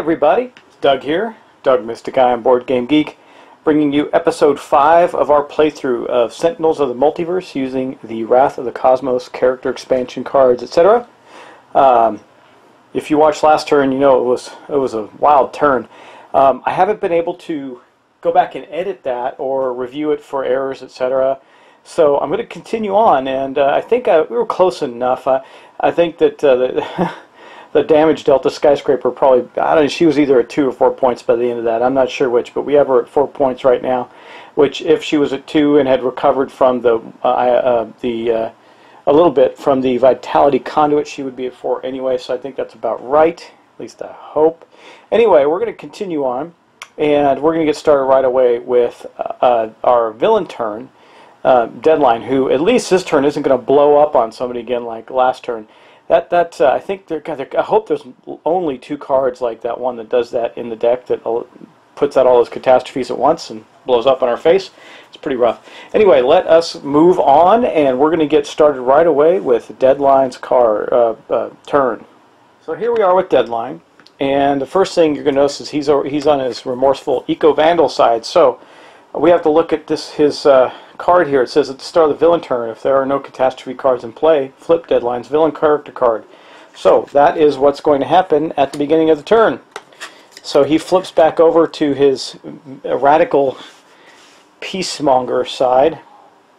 everybody, it's Doug here, Doug Mystic Guy on Board Game Geek, bringing you episode 5 of our playthrough of Sentinels of the Multiverse using the Wrath of the Cosmos character expansion cards, etc. If you watched last turn, you know it was a wild turn. I haven't been able to go back and edit that or review it for errors, etc. So I'm going to continue on, and I think we were close enough. I think that the damage Delta Skyscraper probably, I don't know, she was either at 2 or 4 points by the end of that. I'm not sure which, but we have her at 4 points right now, which if she was at 2 and had recovered from a little bit from the Vitality Conduit, she would be at 4 anyway, so I think that's about right, at least I hope. Anyway, we're going to continue on, and we're going to get started right away with our villain turn, Deadline, who at least this turn isn't going to blow up on somebody again like last turn. I think I hope there's only 2 cards like that one that does that in the deck, that puts out all those catastrophes at once and blows up on our face. It's pretty rough. Anyway, let us move on, and we're going to get started right away with Deadline's turn. So here we are with Deadline, and the first thing you're going to notice is he's on his remorseful Eco-Vandal side. So we have to look at his card here. It says at the start of the villain turn, if there are no catastrophe cards in play, flip Deadline's villain character card. So that is what's going to happen at the beginning of the turn. So he flips back over to his radical peacemonger side,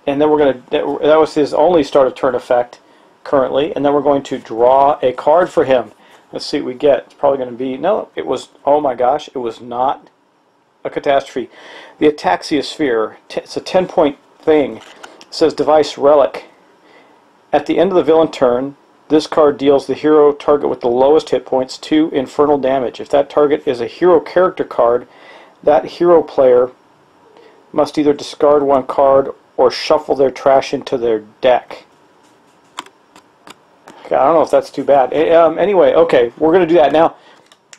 and then we're going to, that was his only start of turn effect currently, and then we're going to draw a card for him. Let's see what we get. It's probably going to be, no, it was, oh my gosh, it was not a catastrophe. The Ataxia Sphere, it's a 10-point thing. It says device relic. At the end of the villain turn, this card deals the hero target with the lowest hit points 2 infernal damage. If that target is a hero character card, that hero player must either discard 1 card or shuffle their trash into their deck. Okay, I don't know if that's too bad. Anyway, okay, we're going to do that now.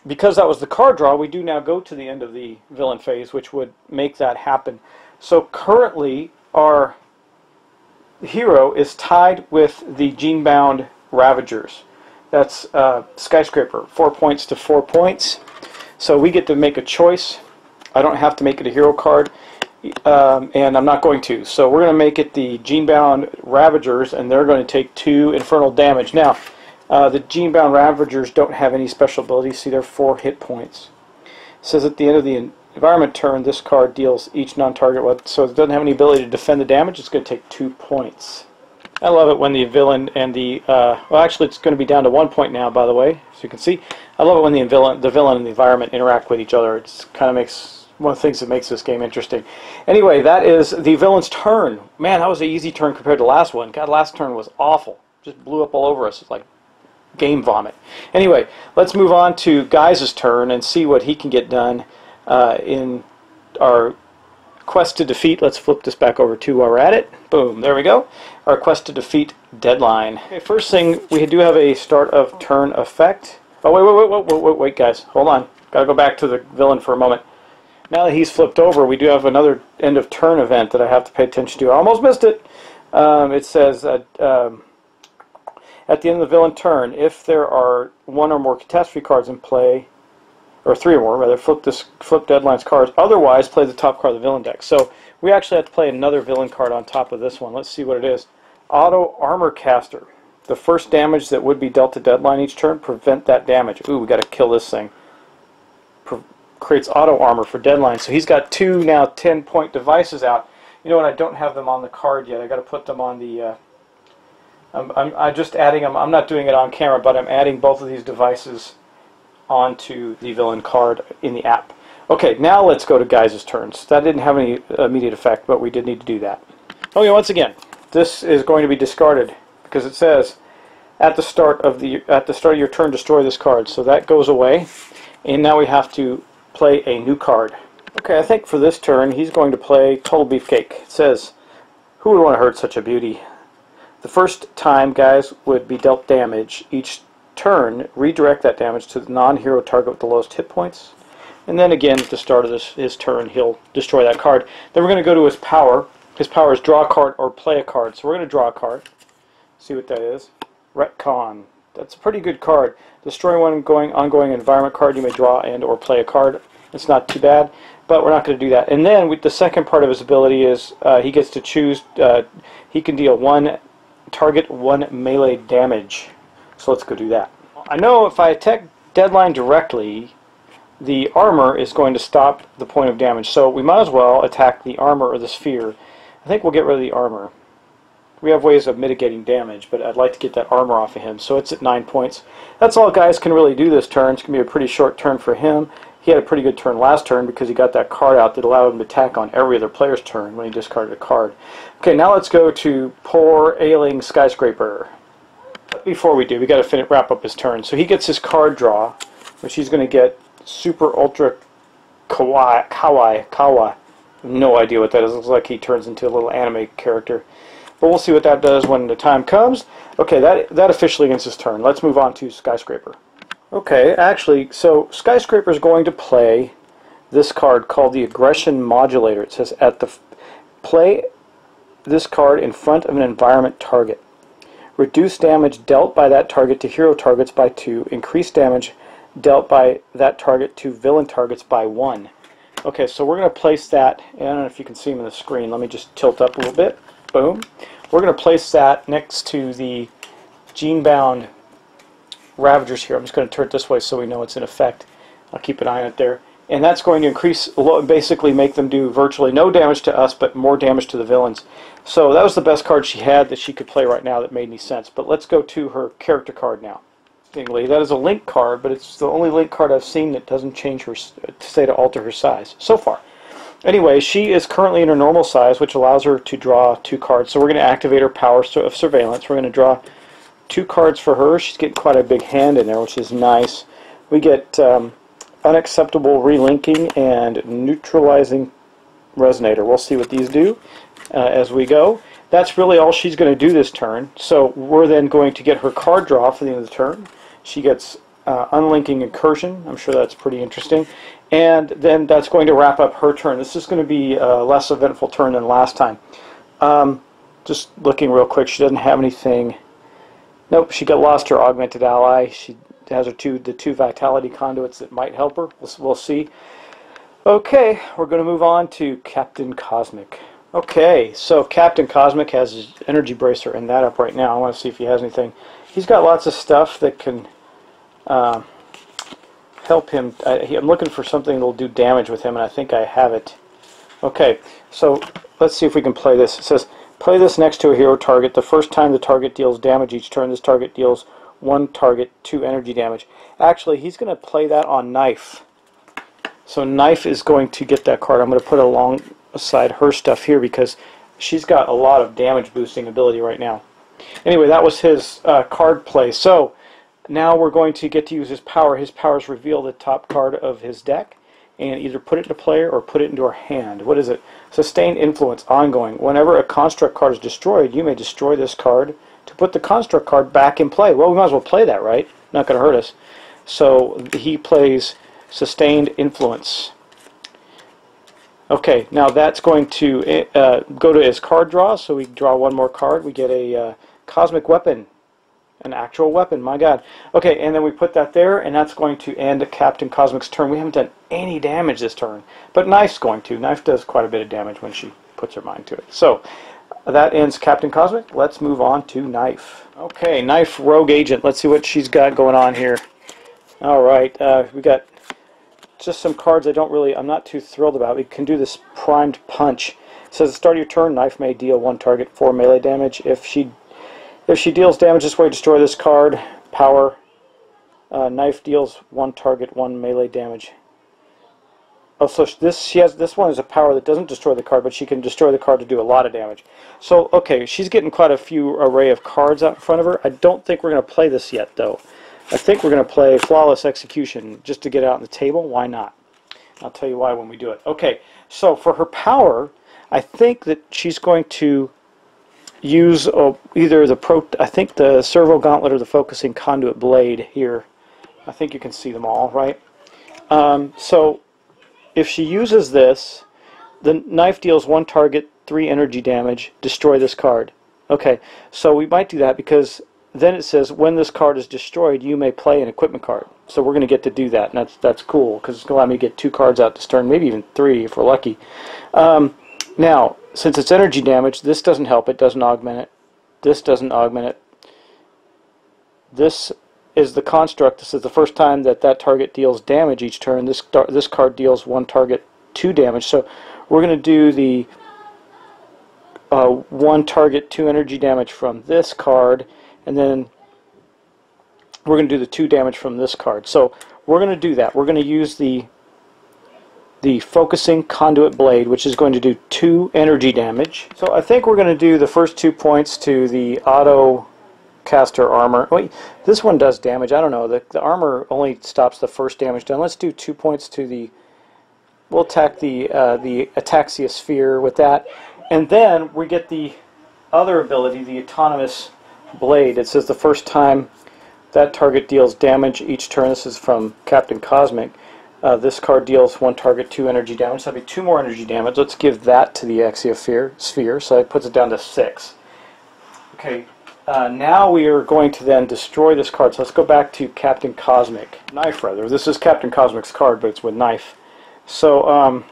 Because that was the card draw, we do now go to the end of the villain phase, which would make that happen. So currently, our hero is tied with the Gene-bound Ravagers. That's Skyscraper, 4 points to 4 points. So we get to make a choice. I don't have to make it a hero card, and I'm not going to. So we're going to make it the Gene-bound Ravagers, and they're going to take 2 infernal damage. Now, the Gene-bound Ravagers don't have any special abilities. See, they're 4 hit points. It says at the end of the environment turn, this card deals each non-target weapon, so it doesn't have any ability to defend the damage. It's going to take 2 points. I love it when the villain and the well, actually, it's going to be down to 1 point now, by the way, so you can see. I love it when the villain and the environment interact with each other. It kind of makes one of the things that makes this game interesting. Anyway, that is the villain's turn. Man, that was an easy turn compared to last one. God, last turn was awful. Just blew up all over us. It's like game vomit. Anyway, let's move on to Guy's turn and see what he can get done in our quest to defeat. Let's flip this back over to while we're at it. Boom, there we go. Our quest to defeat Deadline. Okay, first thing, we do have a start of turn effect. Oh, wait, guys. Hold on. Got to go back to the villain for a moment. Now that he's flipped over, we do have another end of turn event that I have to pay attention to. I almost missed it. It says at the end of the villain turn, if there are 1 or more catastrophe cards in play, or 3 or more, rather, flip Deadline's cards. Otherwise, play the top card of the villain deck. So we actually have to play another villain card on top of this one. Let's see what it is. Auto Armor Caster. The first damage that would be dealt to Deadline each turn, prevent that damage. Ooh, we got to kill this thing. Creates auto armor for Deadline. So he's got 2 now 10-point devices out. You know what? I don't have them on the card yet. I got to put them on the. I'm just adding them. I'm not doing it on camera, but I'm adding both of these devices onto the villain card in the app. Okay, now let's go to Guy's turns. That didn't have any immediate effect, but we did need to do that. Okay, once again, this is going to be discarded because it says at the start of your turn, destroy this card. So that goes away, and now we have to play a new card. Okay, I think for this turn he's going to play Total Beefcake. It says, who would want to hurt such a beauty? The first time guys would be dealt damage each turn, redirect that damage to the non-hero target with the lowest hit points. And then again, at the start of his turn, he'll destroy that card. Then we're going to go to his power. His power is draw a card or play a card. So we're going to draw a card. See what that is. Retcon. That's a pretty good card. Destroy one ongoing environment card. You may draw and or play a card. It's not too bad, but we're not going to do that. And then with the second part of his ability is he gets to choose. He can deal one target, one melee damage. So let's go do that. I know if I attack Deadline directly, the armor is going to stop the point of damage. So we might as well attack the armor or the sphere. I think we'll get rid of the armor. We have ways of mitigating damage, but I'd like to get that armor off of him. So it's at 9 points. That's all guys can really do this turn. It's going to be a pretty short turn for him. He had a pretty good turn last turn because he got that card out that allowed him to attack on every other player's turn when he discarded a card. Okay, now let's go to poor ailing Skyscraper. But before we do, we got to wrap up his turn. So he gets his card draw, which he's going to get Super Ultra Kawaii. No idea what that is. It looks like he turns into a little anime character. But we'll see what that does when the time comes. Okay, that officially ends his turn. Let's move on to Skyscraper. Okay, actually, so Skyscraper is going to play this card called the Aggression Modulator. It says play this card in front of an environment target. Reduce damage dealt by that target to hero targets by 2. Increase damage dealt by that target to villain targets by 1. Okay, so we're going to place that. I don't know if you can see him on the screen. Let me just tilt up a little bit. Boom. We're going to place that next to the Gene-bound Ravagers here. I'm just going to turn it this way so we know it's in effect. I'll keep an eye on it there. And that's going to increase, basically make them do virtually no damage to us, but more damage to the villains. So that was the best card she had that she could play right now that made any sense. But let's go to her character card now. That is a link card, but it's the only link card I've seen that doesn't change her, to alter her size so far. Anyway, she is currently in her normal size, which allows her to draw 2 cards. So we're going to activate her power of surveillance. We're going to draw 2 cards for her. She's getting quite a big hand in there, which is nice. We get unacceptable relinking and neutralizing resonator. We'll see what these do as we go. That's really all she's going to do this turn. So we're then going to get her card draw for the end of the turn. She gets unlinking incursion. I'm sure that's pretty interesting. And then that's going to wrap up her turn. This is going to be a less eventful turn than last time. Just looking real quick, she doesn't have anything. Nope, she lost her augmented ally. She has the two vitality conduits that might help her. We'll see. Okay, we're going to move on to Captain Cosmic. Okay, so Captain Cosmic has his energy bracer and that up right now. I want to see if he has anything. He's got lots of stuff that can help him. I'm looking for something that will do damage with him, and I think I have it. Okay, so let's see if we can play this. It says, play this next to a hero target. The first time the target deals damage each turn, this target deals 1 target 2 energy damage. Actually, he's going to play that on Knife. So Knife is going to get that card. I'm going to put it alongside her stuff here because she's got a lot of damage boosting ability right now. Anyway, that was his card play. So now we're going to get to use his power. His powers reveal the top card of his deck and either put it into play or put it into her hand. What is it? Sustained influence, ongoing. Whenever a construct card is destroyed, you may destroy this card to put the construct card back in play. Well, we might as well play that, right? Not going to hurt us. So he plays Sustained Influence. Okay, now that's going to go to his card draw, so we draw 1 more card. We get a Cosmic Weapon. An actual weapon, my god. Okay, and then we put that there, and that's going to end Captain Cosmic's turn. We haven't done any damage this turn, but Knife's going to. Knife does quite a bit of damage when she puts her mind to it. So, that ends Captain Cosmic. Let's move on to Knife. Okay, Knife Rogue Agent. Let's see what she's got going on here. Alright, we got just some cards I'm not too thrilled about. We can do this Primed Punch. It says at the start of your turn, Knife may deal 1 target 4 melee damage. If she deals damage this way, destroy this card. Power. Knife deals 1 target 1 melee damage. Oh, so this one is a power that doesn't destroy the card, but she can destroy the card to do a lot of damage. So, okay, she's getting quite a few array of cards out in front of her. I don't think we're going to play this yet, though. I think we're going to play Flawless Execution just to get out on the table. Why not? I'll tell you why when we do it. Okay, so for her power, I think that she's going to use either the Servo Gauntlet or the Focusing Conduit Blade here. I think you can see them all, right? So if she uses this, the Knife deals 1 target 3 energy damage, destroy this card. Okay, so we might do that because then it says when this card is destroyed, you may play an equipment card. So we're going to get to do that, and that's cool because it's going to allow me to get 2 cards out this turn, maybe even 3 if we're lucky. Now, since it's energy damage, this doesn't help. It doesn't augment it. This doesn't augment it. This is the construct. This is the first time that that target deals damage each turn. This card deals 1 target 2 damage. So we're going to do the 1 target 2 energy damage from this card, and then we're going to do the 2 damage from this card. So we're going to do that. We're going to use the focusing conduit blade, which is going to do 2 energy damage. So I think we're going to do the first 2 points to the auto caster armor. Wait, this one does damage. I don't know. The armor only stops the first damage done. Let's do 2 points to the. We'll attack the Ataxia Sphere with that, and then we get the other ability, the autonomous blade. It says the first time that target deals damage each turn. This is from Captain Cosmic. This card deals 1 target 2 energy damage. So that'll be 2 more energy damage. Let's give that to the Ataxia Sphere. So that puts it down to 6. Okay. Now we are going to then destroy this card. So let's go back to Captain Cosmic. Knife, rather. This is Captain Cosmic's card, but it's with knife. So,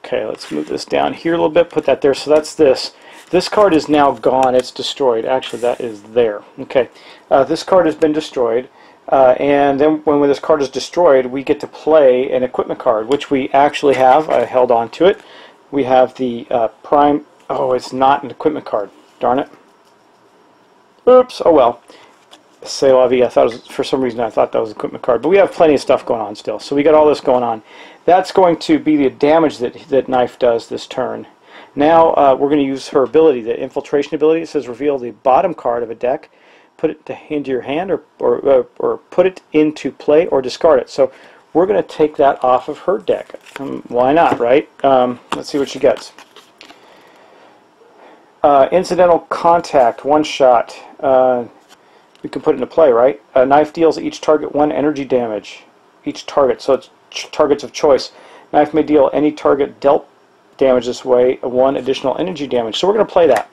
okay, let's move this down here a little bit, put that there. So that's this. This card is now gone. It's destroyed. Actually, that is there. Okay. This card has been destroyed. And then when this card is destroyed, we get to play an equipment card, which we actually have. I held on to it. We have the Prime... Oh, it's not an equipment card. Darn it. Oops. Oh well. C'est la vie. I thought it was, for some reason I thought that was an equipment card. But we have plenty of stuff going on still. So we got all this going on. That's going to be the damage that Knife does this turn. Now we're going to use her ability, the infiltration ability. It says reveal the bottom card of a deck, put it into your hand, or put it into play, or discard it. So we're going to take that off of her deck. Why not, right? Let's see what she gets. Incidental contact, 1 shot. We can put it into play, right? Knife deals each target 1 energy damage. Each target, so it's targets of choice. Knife may deal any target dealt damage this way 1 additional energy damage. So we're going to play that,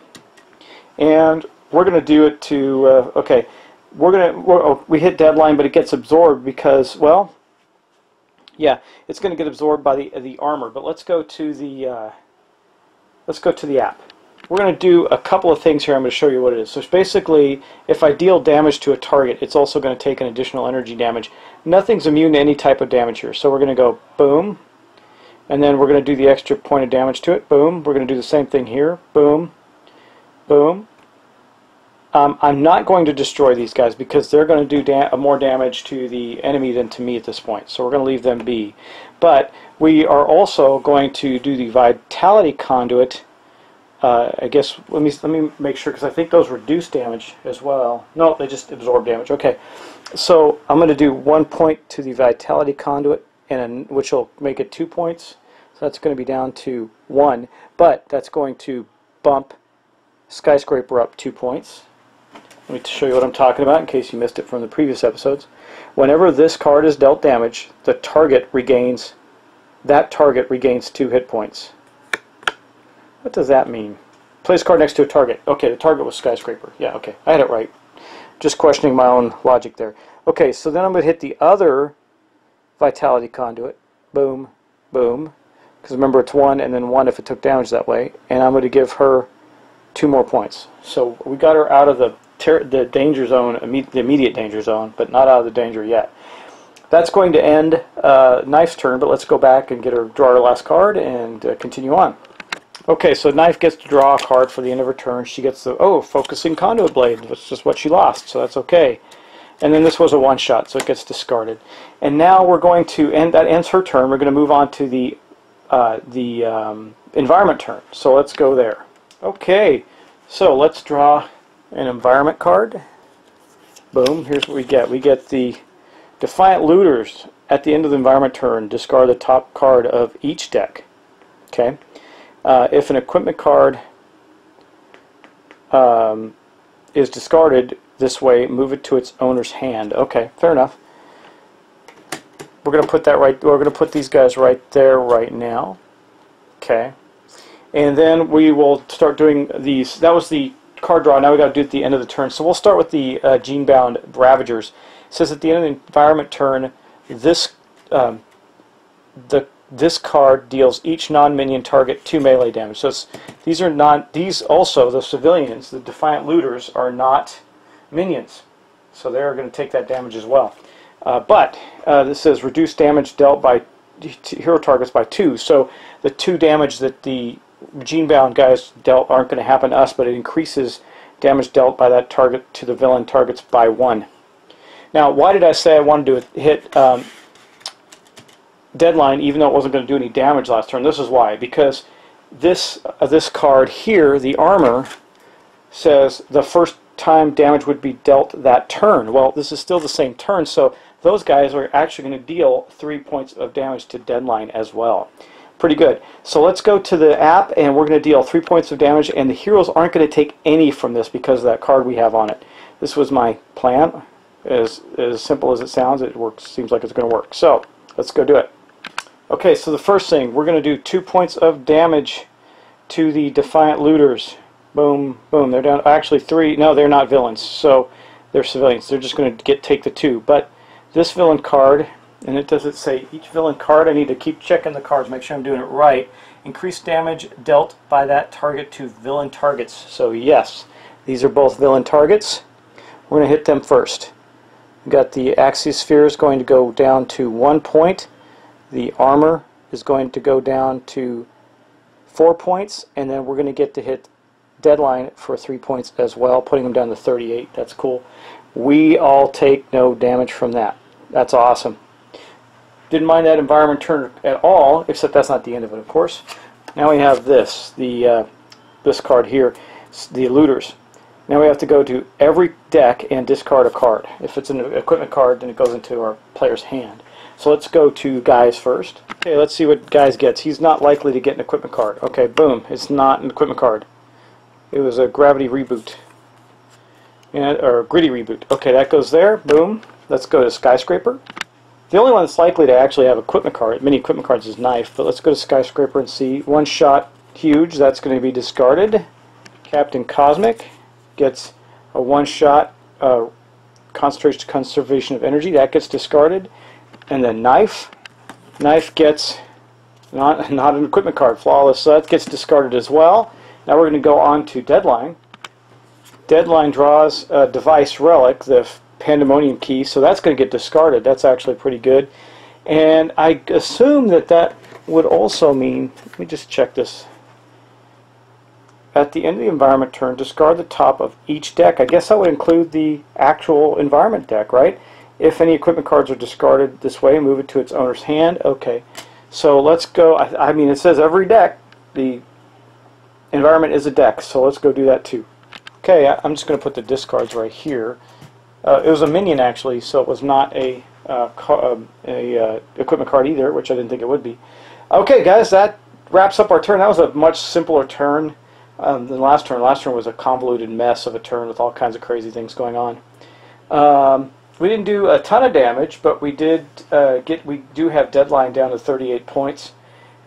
and we're going to do it to. Okay, we hit deadline, but it gets absorbed because, well, yeah, it's going to get absorbed by the armor. But let's go to the app. We're going to do a couple of things here. I'm going to show you what it is. So basically, if I deal damage to a target, it's also going to take an additional energy damage. Nothing's immune to any type of damage here. So we're going to go boom, and then we're going to do the extra point of damage to it. Boom. We're going to do the same thing here. Boom, boom. I'm not going to destroy these guys because they're going to do more damage to the enemy than to me at this point. So we're going to leave them be. But we are also going to do the Vitality Conduit. I guess let me make sure, because I think those reduce damage as well. No, they just absorb damage. Okay, so I'm going to do 1 point to the Vitality Conduit, which will make it 2 points. So that's going to be down to 1, but that's going to bump Skyscraper up 2 points. Let me show you what I'm talking about in case you missed it from the previous episodes. Whenever this card is dealt damage, that target regains 2 hit points. What does that mean? Place card next to a target. Okay, the target was Skyscraper. Yeah, okay, I had it right. Just questioning my own logic there. Okay, so then I'm going to hit the other Vitality Conduit. Boom, boom. Because remember, it's 1 and then 1 if it took damage that way. And I'm going to give her 2 more points. So we got her out of the danger zone, the immediate danger zone, but not out of the danger yet. That's going to end Knife's turn, but let's go back and draw her last card and continue on. Okay, so Knife gets to draw a card for the end of her turn. She gets the, Focusing Conduit Blade, which is just what she lost, so that's okay. And then this was a 1-shot, so it gets discarded. And now we're going to that ends her turn. We're going to move on to the environment turn. So let's go there. Okay, so let's draw an environment card. Boom, here's what we get. We get the Defiant Looters. At the end of the environment turn, discard the top card of each deck. Okay. If an equipment card is discarded this way, move it to its owner's hand. Okay, fair enough. We're going to put that right. We're going to put these guys right there right now. Okay, and then we will start doing these. That was the card draw. Now we got to do it at the end of the turn. So we'll start with the Gene-bound Ravagers. It says at the end of the environment turn, this this card deals each non-minion target 2 melee damage. So these also, the civilians, the Defiant Looters, are not minions. So they're going to take that damage as well. But this says reduce damage dealt by hero targets by 2. So the 2 damage that the Gene-bound guys dealt aren't going to happen to us, but it increases damage dealt by that target to the villain targets by 1. Now, why did I say I wanted to hit Deadline even though it wasn't going to do any damage last turn? This is why. Because this card here, the armor, says the first time damage would be dealt that turn. Well, this is still the same turn, so those guys are actually going to deal 3 points of damage to Deadline as well. Pretty good. So let's go to the app, and we're going to deal 3 points of damage, and the heroes aren't going to take any from this because of that card we have on it. This was my plan. As simple as it sounds, it works. Seems like it's going to work. So let's go do it. Okay, so the first thing, we're going to do 2 points of damage to the Defiant Looters. Boom, boom. They're down. Actually, 3. No, they're not villains. So they're civilians. They're just going to take the 2. But this villain card, and it doesn't say each villain card. I need to keep checking the cards, make sure I'm doing it right. Increased damage dealt by that target to villain targets. So yes, these are both villain targets. We're going to hit them first. We've got the Axiosphere is going to go down to 1 point. The armor is going to go down to 4 points, and then we're going to get to hit Deadline for 3 points as well, putting them down to 38. That's cool. We all take no damage from that. That's awesome. Didn't mind that environment turn at all, except that's not the end of it, of course. Now we have this, this card here, the Looters. Now we have to go to every deck and discard a card. If it's an equipment card, then it goes into our player's hand. So let's go to Guys first. Okay, let's see what Guys gets. He's not likely to get an equipment card. Okay, boom. It's not an equipment card. It was a Gravity Reboot. Or Gritty Reboot. Okay, that goes there. Boom. Let's go to Skyscraper. The only one that's likely to actually have equipment card, many equipment cards, is Knife. But let's go to Skyscraper and see. One shot, huge. That's going to be discarded. Captain Cosmic gets a one-shot concentration conservation of energy. That gets discarded. And then Knife gets not an equipment card, Flawless, so that gets discarded as well. Now we're going to go on to Deadline. Deadline draws a device relic, the Pandemonium Key, so that's going to get discarded. That's actually pretty good. And I assume that would also mean, let me just check this. At the end of the environment turn, discard the top of each deck. I guess that would include the actual environment deck, right? If any equipment cards are discarded this way, move it to its owner's hand. Okay, so let's go. I mean, it says every deck, the environment is a deck, so let's go do that too. Okay, I'm just going to put the discards right here. It was a minion actually, so it was not a equipment card either, which I didn't think it would be. Okay, guys, that wraps up our turn. That was a much simpler turn than last turn. Last turn was a convoluted mess of a turn with all kinds of crazy things going on. We didn't do a ton of damage, but we did we do have Deadline down to 38 points.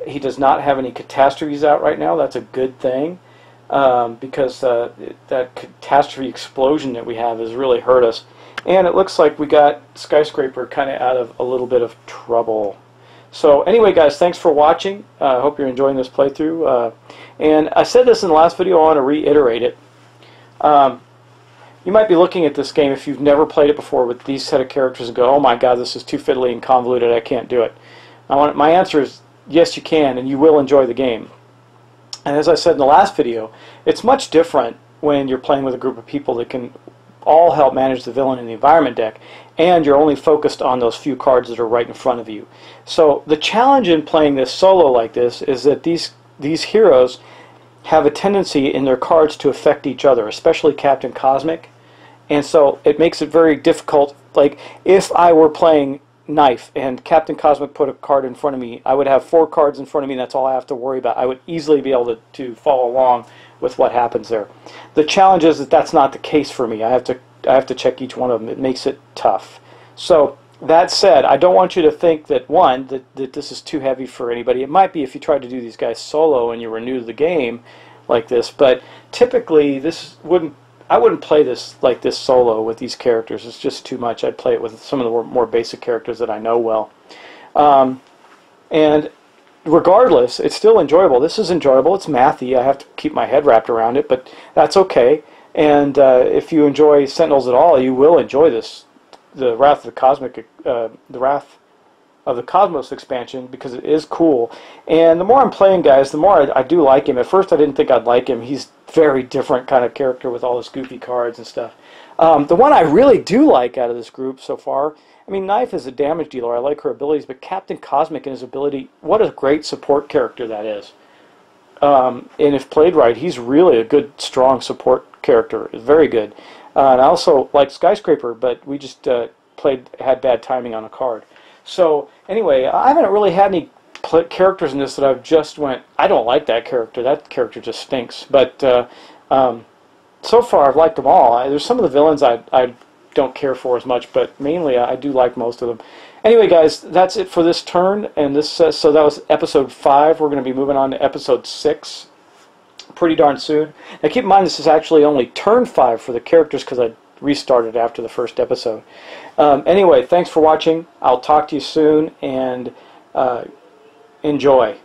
He does not have any catastrophes out right now. That's a good thing, because that catastrophe explosion that we have has really hurt us. And it looks like we got Skyscraper kind of out of a little bit of trouble. So anyway, guys, thanks for watching. I hope you're enjoying this playthrough. And I said this in the last video. I want to reiterate it. You might be looking at this game if you've never played it before with these set of characters and go, oh my god, this is too fiddly and convoluted, I can't do it. My answer is yes, you can, and you will enjoy the game. And as I said in the last video, it's much different when you're playing with a group of people that can all help manage the villain in the environment deck, and you're only focused on those few cards that are right in front of you. So the challenge in playing this solo like this is that these heroes have a tendency in their cards to affect each other, especially Captain Cosmic. And so it makes it very difficult. Like, if I were playing Knife and Captain Cosmic put a card in front of me, I would have 4 cards in front of me, and that's all I have to worry about. I would easily be able to follow along with what happens there. The challenge is that that's not the case for me. I have to check each one of them. It makes it tough. So that said, I don't want you to think that, that this is too heavy for anybody. It might be if you tried to do these guys solo and you were new to the game, like this. But typically, I wouldn't play this like this solo with these characters. It's just too much. I'd play it with some of the more basic characters that I know well. And regardless, it's still enjoyable. This is enjoyable. It's mathy. I have to keep my head wrapped around it, but that's okay. And if you enjoy Sentinels at all, you will enjoy this, the Wrath of the Cosmos expansion, because it is cool. And the more I'm playing, guys, the more I do like him. At first, I didn't think I'd like him. He's very different kind of character with all his goofy cards and stuff. The one I really do like out of this group so far, I mean, Knife is a damage dealer. I like her abilities, but Captain Cosmic and his ability, what a great support character that is. And if played right, he's really a good, strong support character. Very good. And I also like Skyscraper, but we just had bad timing on a card. So anyway, I haven't really had any characters in this that I've just went, I don't like that character. That character just stinks. But so far, I've liked them all. There's some of the villains I don't care for as much, but mainly I do like most of them. Anyway, guys, that's it for this turn, and this so that was episode 5. We're going to be moving on to episode 6 pretty darn soon. Now, keep in mind this is actually only turn 5 for the characters because I restarted after the first episode. Anyway, thanks for watching. I'll talk to you soon, and enjoy.